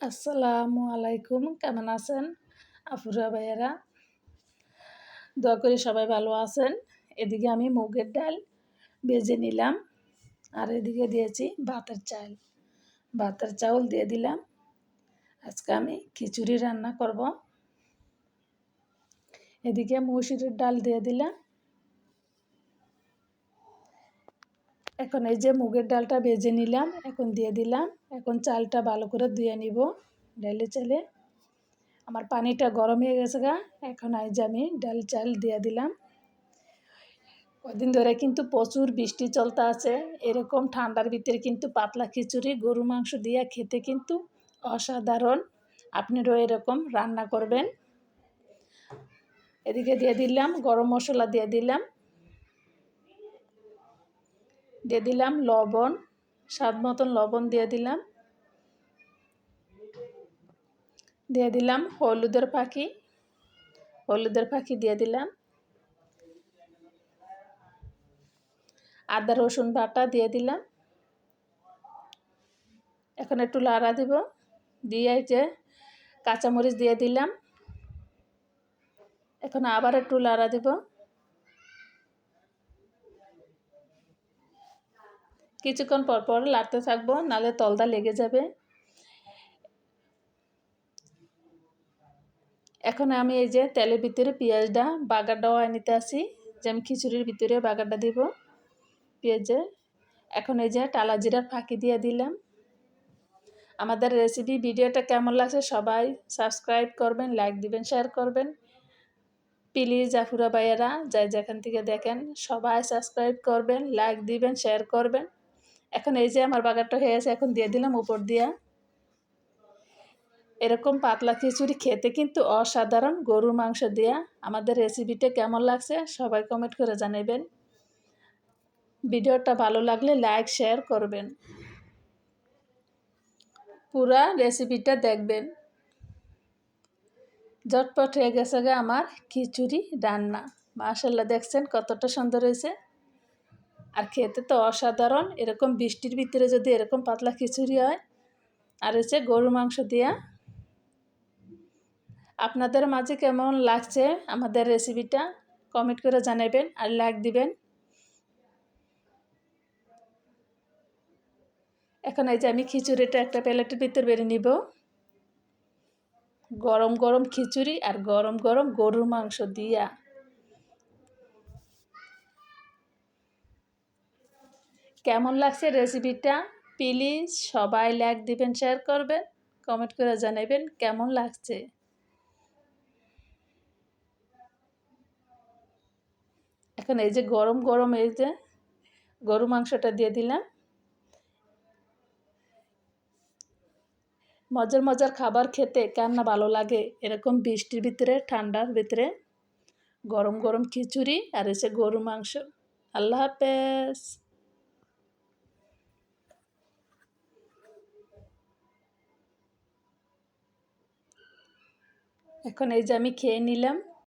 আসসালামু আলাইকুম, কেমন আছেন আপুরা ভাইয়েরা? দোয়া করি সবাই ভালো আছেন। এদিকে আমি মুগের ডাল ভেজে নিলাম, আর এদিকে দিয়েছি ভাতের চাউল দিয়ে দিলাম। আজকে আমি খিচুড়ি রান্না করব। এদিকে মসুরের ডাল দিয়ে দিলাম। এখন এই যে মুগের ডালটা ভেজে নিলাম, এখন দিয়ে দিলাম। এখন চালটা ভালো করে ধুয়ে নিব ডালে চালে। আমার পানিটা গরম হয়ে গেছে এখন এই যে আমি ডাল চাল দিয়ে দিলাম। কদিন ধরে কিন্তু প্রচুর বৃষ্টি চলতে আছে। এরকম ঠান্ডার ভিতরে কিন্তু পাতলা খিচুড়ি গরু মাংস দিয়ে খেতে কিন্তু অসাধারণ। আপনারাও এরকম রান্না করবেন। এদিকে দিয়ে দিলাম গরম মশলা, দিয়ে দিলাম লবণ, স্বাদ মতন লবণ দিয়ে দিলাম হলুদের ফাঁকি দিয়ে দিলাম। আদা রসুন বাটা দিয়ে দিলাম। এখন একটু লাড়া দিব, দিয়ে যে কাঁচামরিচ দিয়ে দিলাম। এখন আবার একটু লাড়া দিব। কিছুক্ষণ পর পর লাড়তে থাকবো, নাহলে তলদা লেগে যাবে। এখন আমি এই যে তেলের ভিতরে পেঁয়াজটা বাগারটাও নিতে আসি, যে আমি খিচুড়ির ভিতরে বাগারটা দিব পেঁয়াজে। এখন এই যে টালা জিরার ফাঁকি দিয়ে দিলাম। আমাদের রেসিপি ভিডিওটা কেমন লাগছে সবাই সাবস্ক্রাইব করবেন, লাইক দিবেন, শেয়ার করবেন। প্লিজ আপুরা ভাইয়েরা যাই যেখান থেকে দেখেন সবাই সাবস্ক্রাইব করবেন, লাইক দিবেন, শেয়ার করবেন। এখন এই যে আমার বাগারটা হয়ে গেছে, এখন দিয়ে দিলাম উপর দিয়া। এরকম পাতলা খিচুড়ি খেতে কিন্তু অসাধারণ গরুর মাংস দিয়া। আমাদের রেসিপিটা কেমন লাগছে সবাই কমেন্ট করে জানাবেন। ভিডিওটা ভালো লাগলে লাইক শেয়ার করবেন, পুরা রেসিপিটা দেখবেন। ঝটপট হয়ে গেছে আমার খিচুড়ি রান্না। মাশাআল্লাহ, দেখছেন কতটা সুন্দর হয়েছে, আর খেতে তো অসাধারণ। এরকম বৃষ্টির ভিতরে যদি এরকম পাতলা খিচুড়ি হয়, আর হচ্ছে গরুর মাংস দিয়া। আপনাদের মাঝে কেমন লাগছে আমাদের রেসিপিটা কমেন্ট করে জানাবেন, আর লাইক দিবেন। এখন এই যে আমি খিচুড়িটা একটা প্লেটের ভিতর বেড়ে নিব। গরম গরম খিচুড়ি আর গরম গরম গরুর মাংস দিয়া। কেমন লাগছে রেসিপিটা প্লিজ সবাই লাইক দিবেন, শেয়ার করবেন, কমেন্ট করে জানাবেন কেমন লাগছে। এখন এই যে গরম গরম এই যে গরু মাংসটা দিয়ে দিলাম। মজার মজার খাবার খেতে কার না ভালো লাগে, এরকম বৃষ্টির ভিতরে ঠান্ডার ভিতরে গরম গরম খিচুড়ি আর এসে গরু মাংস। আল্লাহ হাফেজ। এখন এই যে আমি খেয়ে নিলাম।